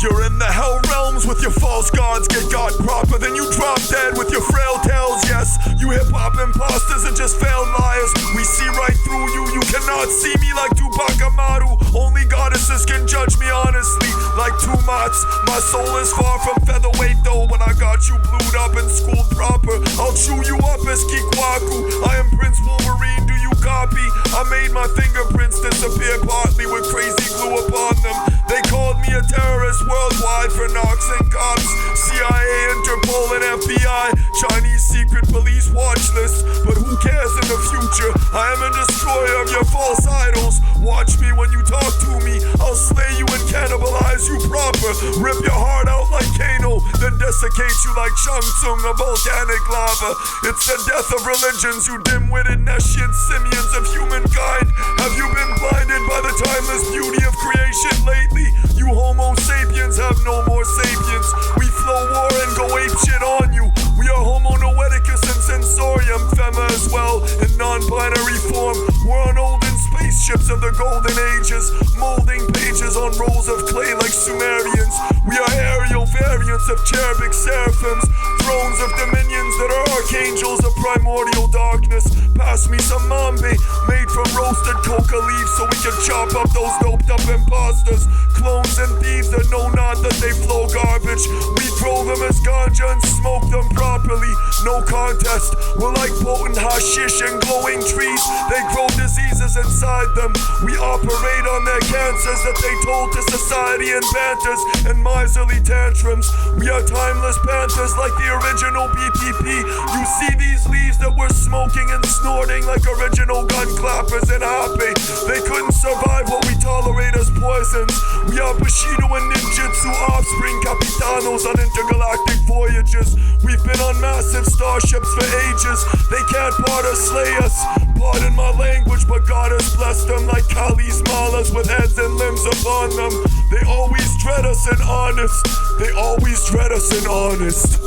You're in the hell realms with your false gods, get got proper, then you drop dead with your frail tales. Yes, you hip-hop imposters and just failed liars. We see right through you, you cannot see me like Tupac Amaru. Only goddesses can judge me honestly, like two mats. My soul is far from featherweight though, when I got you blued up and schooled proper. I'll chew you up as Kikwaku. I am Prince Wolverine, do you copy? I made my fingerprints disappear partly with crazy glue upon them. They called me a terrorist worldwide for knocks and cops, CIA, Interpol and FBI, Chinese secret police watch list. But who cares in the future? I am a destroyer of your false idols. Watch me when you talk to me. I'll slay you and cannibalize you proper. Rip your heart out like Kano, then desiccate you like Chung Tsung, a volcanic lava. It's the death of religions, you dim-witted nescient simians of humankind. Have you been blinded by the timeless beauty of creation lately? You homo sapiens have no more sapience. We flow war and go apeshit on you. We are homo noeticus and sensorium, femma as well, in non-binary form. We're on olden spaceships of the golden ages, molding pages on rolls of clay like Sumerians. We are aerial variants of cherubic seraphims, thrones of dominions that are archangels of primordial darkness. Pass me some mambe made from roasted coca leaves so we can chop up those doped up imposters, clones and thieves that know not that they flow garbage. We throw them as ganja and smoke them properly. No contest, we're like potent hashish and glowing trees. They grow diseases inside them. We operate on their cancers that they told to society and banters and miserly tantrums. We are timeless panthers like the original BPP. You see these leaves that we're smoking and snorting like original gun clappers in Hape. They couldn't survive what we tolerate as poisons. We are Bushido and ninjutsu offspring, capitanos on intergalactic voyages. We've been on massive starships for ages. They can't part or slay us. Pardon my language, but God has blessed them like Kali's malas with heads and limbs upon them. They always dread us and honest. They always dread us and honest.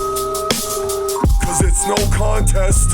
Cause it's no contest.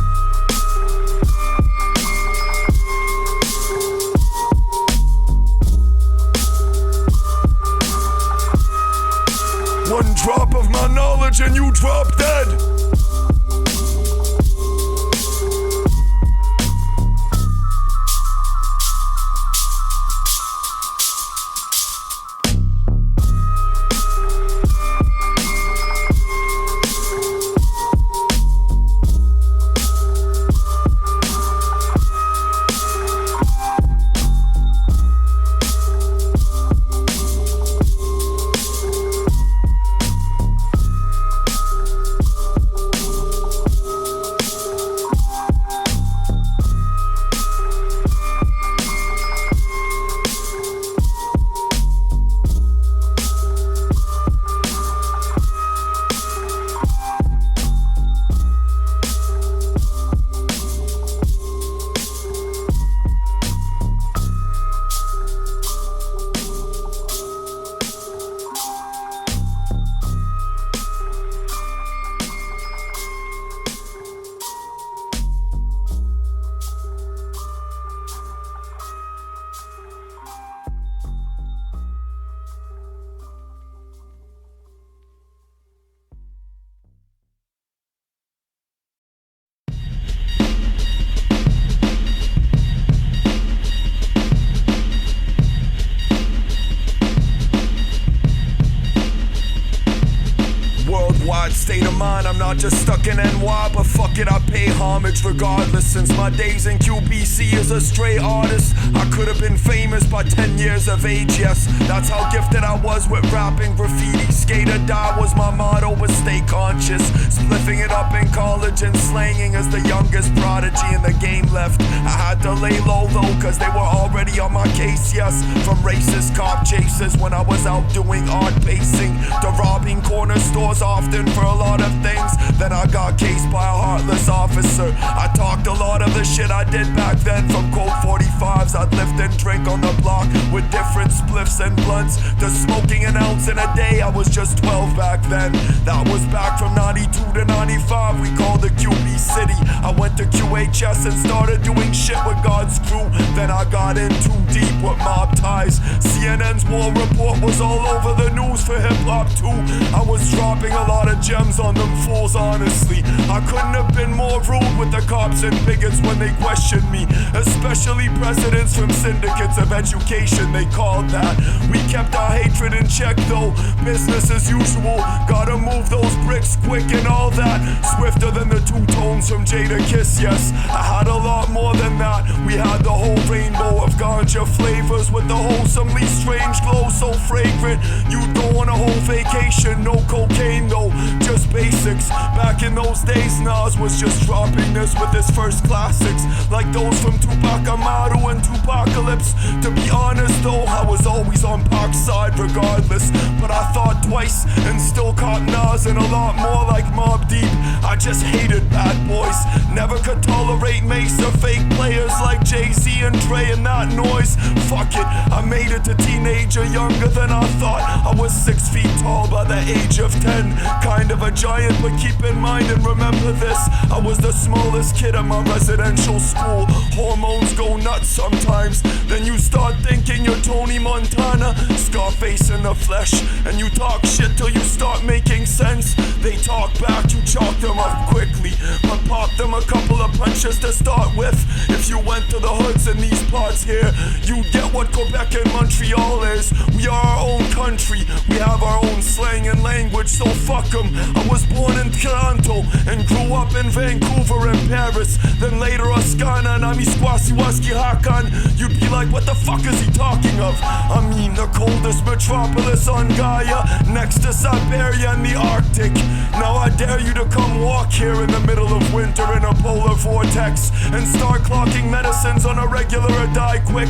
I'm not just stuck in NY, but fuck it, I pay homage regardless. Since my days in QBC as a stray artist, I could have been famous by 10 years of age, yes. That's how gifted I was with rapping. Graffiti, skate or die was my motto, but stay conscious. Spliffing it up in college and slanging as the youngest prodigy in the game left. I had to lay low though, cause they were already on my case, yes. From racist cop chases when I was out doing art pacing, to robbing corner stores often for a lot of things. Then I got cased by a heartless officer. I talked a lot of the shit I did back then. From cold 45s I'd lift and drink on the block with different spliffs and blunts, to smoking an ounce in a day. I was just 12 back then. That was back from 92 to 95. We called it QB City. I went to QHS and started doing shit with God's crew. Then I got in too deep with mob ties. CNN's war report was all over the news for hip-hop too. I was dropping a lot of gems on them fools, honestly. I couldn't have been more rude with the cops and bigots when they questioned me, especially presidents from syndicates of education, they called that. We kept our hatred in check though, business as usual. Gotta move those bricks quick and all that, swifter than the two tones from Jada Kiss, yes. I had a lot more than that. We had the whole rainbow of ganja flavors with the wholesomely strange glow, so fragrant. You'd go on a whole vacation, no cocaine though, just basics. Back in those days, Nas was just dropping this with his first classics, like those from Tupac Amaru and Tupacalypse. To be honest though, I was always on Pac's side regardless, but I thought twice and still caught Nas and a lot more like Mobb Deep. I just hated bad boys, never could tolerate Mace or fake players like Jay-Z and Dre and that noise. Fuck it, I made it to teenager younger than I thought. I was 6 feet tall by the age of 10, kind of a giant, but keep in mind and remember this, I was the smallest kid at my residential school. Hormones go nuts sometimes, then you start thinking you're Tony Montana, Scarface in the flesh, and you talk shit till you start making sense. They talk back, you chalk them up quickly, but pop them a couple of punches to start with. If you went to the hoods in these parts here, you'd get what Quebec and Montreal is. We are our own country, we have our own slang and language, so fuck them. I was born in Toronto and grew up in Vancouver and Paris, then later Oscana and Amisquasiwaski Hakan. You'd be like, what the fuck is he talking of? I mean, the coldest metropolis on Gaia, next to Siberia and the Arctic. Now I dare you to come walk here in the middle of winter in a polar vortex and start clocking medicines on a regular or die quick.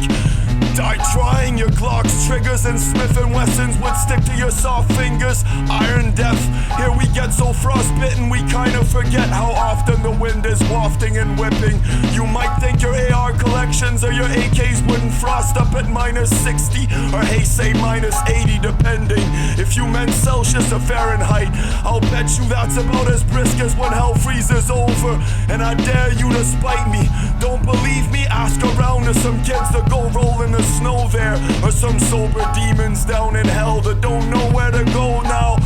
Die trying, your Glocks, triggers, and Smith & Wessons would stick to your soft fingers. Iron Death, here we get so frostbitten we kind of forget how often the wind is wafting and whipping. You might think your AR collections or your AKs wouldn't frost up at -60, or hey, say -80 depending if you meant Celsius or Fahrenheit. I'll bet you that's about as brisk as when hell freezes over, and I dare you to spite me. Don't believe me? Ask around to some kids that go roll in the snow there, or some sober demons down in hell that don't know where to go now.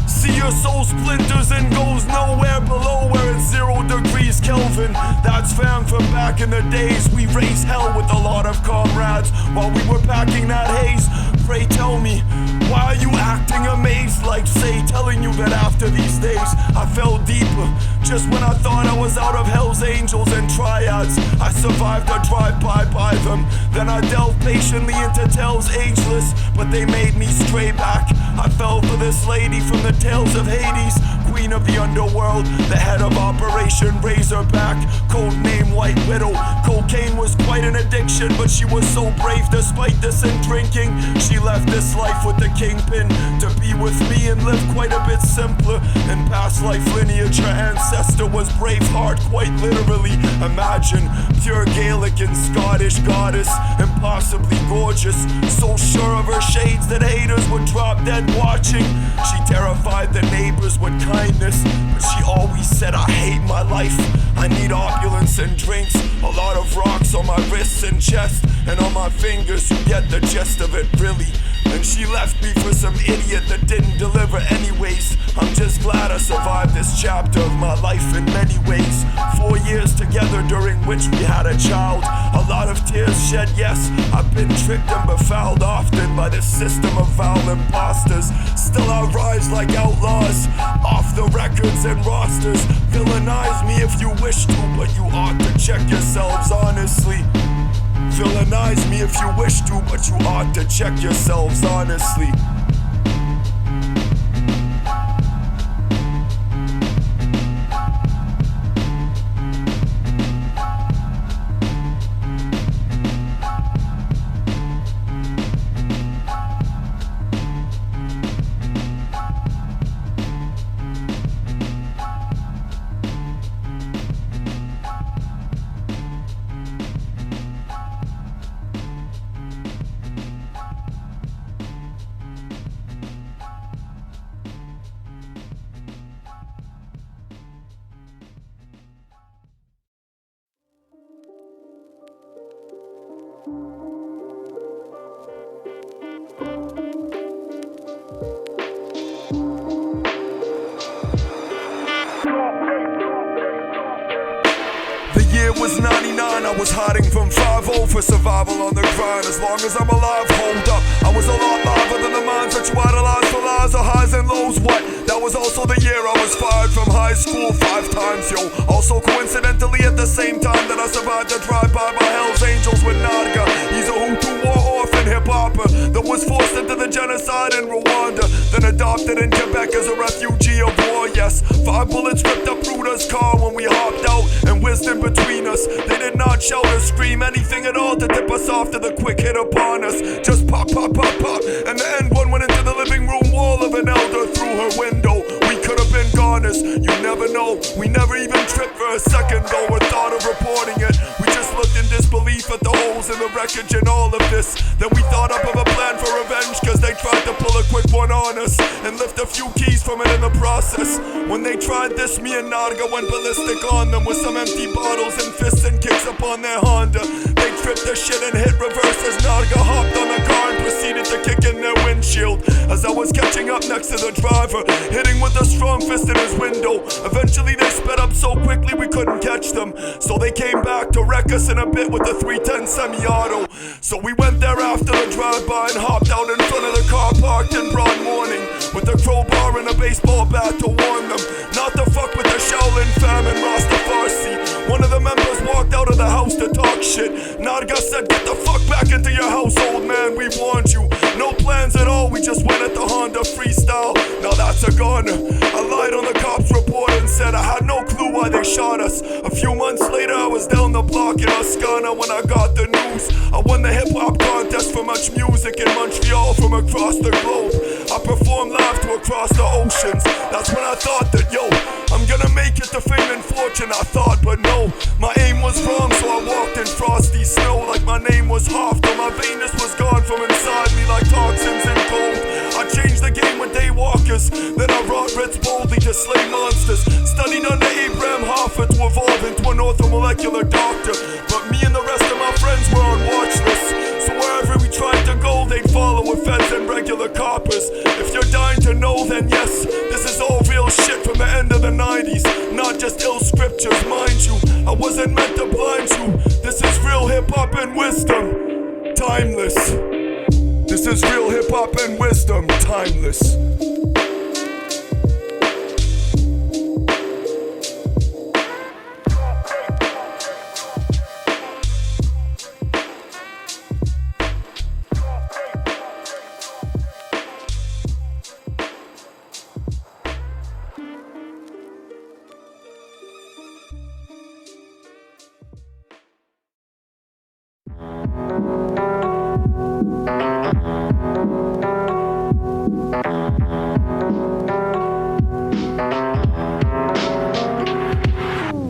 See your soul splinters and goes nowhere below where it's 0 degrees Kelvin. That's fam from back in the days. We raised hell with a lot of comrades while we were packing that haze. Pray tell me, why are you acting amazed? Like say telling you that after these days I fell deeper, just when I thought I was out of Hell's Angels and Triads. I survived a drive-by by them, then I delved patiently into tales ageless, but they made me stray back. I fell for this lady from the tales of Hades, queen of the underworld, the head of Operation Razorback, code name White Widow. Cocaine was quite an addiction, but she was so brave despite this and drinking. She left this life with the kingpin to be with me and live quite a bit simpler. In past life lineage, her ancestor was Braveheart, quite literally. Imagine, pure Gaelic and Scottish goddess, impossibly gorgeous, so sure of her shades that haters would drop dead watching. She terrified the neighbors with kindness, but she always said, I hate my life, I need opulence and drinks. A lot of rocks on my wrists and chest, and on my fingers, you get the gist of it really. and she left me for some idiot that didn't deliver anyways. I'm just glad I survived this chapter of my life in many ways. 4 years together during which we had a child. A lot of tears shed, yes. I've been tricked and befouled often by this system of foul imposters. Still I rise like outlaws, off the records and rosters. Villainize me if you wish to, but you ought to check yourselves honestly. Villainize me if you wish to, but you ought to check yourselves honestly. The year was 99, I was hiding from 5-0 for survival on the grind. As long as I'm alive, hold up, I was a lot liver than the minds that you idolize for lies or highs and lows. What? That was also the year I was fired from high school 5 times, yo. Also coincidentally at the same time that I survived a drive-by by Hell's Angels with Nadga. He's a Hutu war orphan hip-hopper that was forced into the genocide in Rwanda, then adopted in Quebec as a refugee of war, yes. 5 bullets ripped up Ruda's car when we hopped out and whizzed in between us. They did not shout or scream anything at all to tip us off to the quick hit upon us. Just pop, pop, pop, pop, and the end one went into the living room wall of an elder through her window. We could have been goners, you never know. We never even tripped for a second though or thought of reporting it. We just looked in disbelief at the holes in the wreckage and all of this. Then we thought up of a plan for revenge, cause they tried to pull a quick one on us and lift a few keys from it in the process. When they tried this, me and Narga went ballistic on them with some empty bottles and fists and kicks upon their Honda. They tripped the shit and hit reverse as Narga hopped on the car and proceeded to kick in their windshield. As I was catching up next to the driver, hitting with a strong fist in his window. Eventually they sped up so quickly we couldn't catch them, so they came back to wreck us in a bit with the 310 semi-auto. So we went there after the drive-by and hopped out in front of the car parked in broad morning with a crowbar and a baseball bat to warn them not to fuck with the Shaolin fam and Rastafari. One of the members walked out of the house to talk shit. Narga said, "Get the fuck back into your house, old man, we warned you." No plans at all, we just went at the Honda freestyle. Now that's a gun. I lied on the cops report and said I had no clue why they shot us. A few months later I was down the block in Ascana when I got the news. I won the hip-hop contest for Much Music in Montreal from across the globe. I performed live to across the oceans. That's when I thought that, yo, I'm gonna make it to fame and fortune, I thought, but no. My aim was wrong, so I walked in frosty snow like my name was Hoff, though my vainness was gone from inside me like toxins in gold. I changed the game with daywalkers, then I wrought writs boldly to slay monsters. Studied under Abraham Hoffa to evolve into an orthomolecular doctor. But me and the rest of my friends were on watch lists, so wherever we tried to go, they'd follow with feds and regular coppers. If you're dying to know, then yes, this is all real shit from the end of the 90s. Not just ill scriptures, mind you. I wasn't meant to blind you. This is real hip-hop and wisdom, timeless. This is real hip-hop and wisdom, timeless.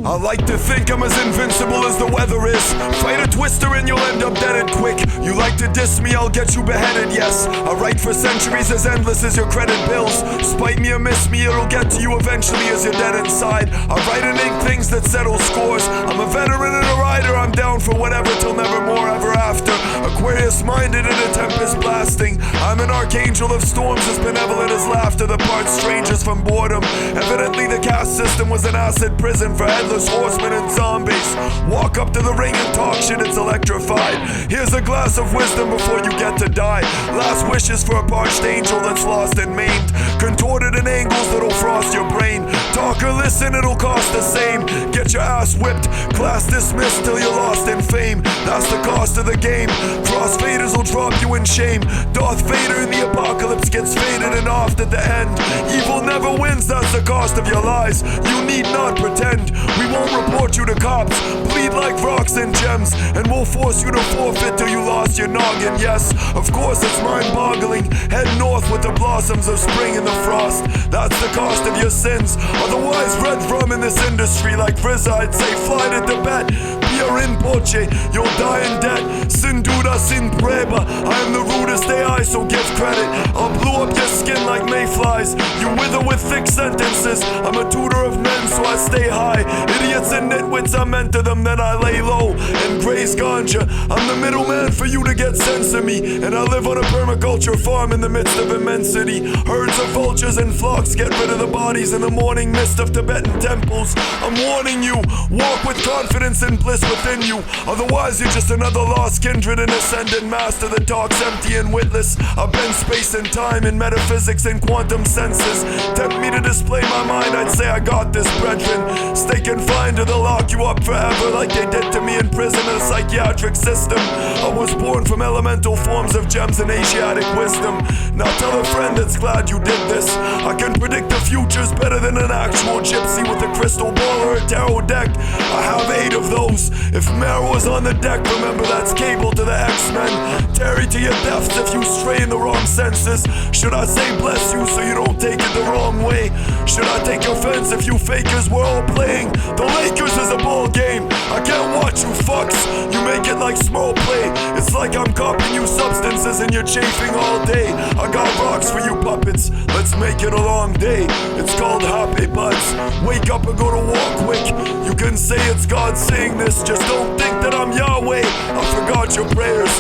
I like to think I'm as invincible as the weather is. Fight a twister and you'll end up dead and quick. You like to diss me, I'll get you beheaded, yes. I write for centuries as endless as your credit bills. Spite me or miss me, it'll get to you eventually as you're dead inside. I write and ink things that settle scores. I'm a veteran and a rider, I'm down for whatever till never more ever after. A Aquarius-minded in a tempest blasting. I'm an archangel of storms, as benevolent as laughter that parts strangers from boredom. Evidently the caste system was an acid prison for headless horsemen and zombies. Walk up to the ring and talk shit, it's electrified. Here's a glass of wisdom before you get to die. Last wishes for a parched angel that's lost and maimed, contorted in angles that'll frost your brain. Talk or listen, it'll cost the same. Get your ass whipped, class dismissed till you're lost in fame. That's the cost of the game. Crossfaders will drop you in shame. Darth Vader in the apocalypse gets faded and off at the end. Evil never wins, that's the cost of your lies. You need not pretend. We won't report you to cops. Bleed like rocks and gems, and we'll force you to forfeit till you lost your noggin. Yes, of course it's mind-boggling. Head north with the blossoms of spring and the frost. That's the cost of your sins. Otherwise, red rum in this industry, like Frizz, I'd say fly to Tibet. Be in poche, you'll die in debt. Sin duda, sin prueba. I am the rudest AI, so give credit. I'll blow up your skin like mayflies. You wither with thick sentences. I'm a tutor of men, so I stay high. Idiots and nitwits, I mentor them, then I lay low and graze ganja. I'm the middleman for you to get sense of me, and I live on a permaculture farm in the midst of immensity. Herds of vultures and flocks get rid of the bodies in the morning mist of Tibetan temples. I'm warning you, walk with confidence and bliss within you. Otherwise you're just another lost kindred and ascended master that talks empty and witless. I bend space and time in metaphysics and quantum senses. Tempt me to display my mind, I'd say I got this, brethren. Stay confined or they'll lock you up forever, like they did to me in prison in a psychiatric system. I was born from elemental forms of gems and Asiatic wisdom. Now tell a friend that's glad you did this. I can predict the future's better than an actual gypsy with a crystal ball or a tarot deck. I have 8 of those. If Mara was on the deck, remember that's Cable to the X-Men. Tarry to your deaths if you stray in the wrong senses. Should I say bless you so you don't take it the wrong way? Should I take offense if you fakers were all playing? The Lakers is a ball game. I can't watch you fucks. You make it like small play. It's like I'm copying you substances and you're chafing all day. I got rocks for you puppets. Let's make it a long day. It's called Happy Buds. Wake up and go to war quick. You can say it's God saying this, just don't think that I'm Yahweh. I forgot your prayers.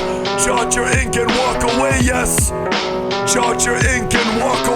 Jot your ink and walk away, yes. Jot your ink and walk away.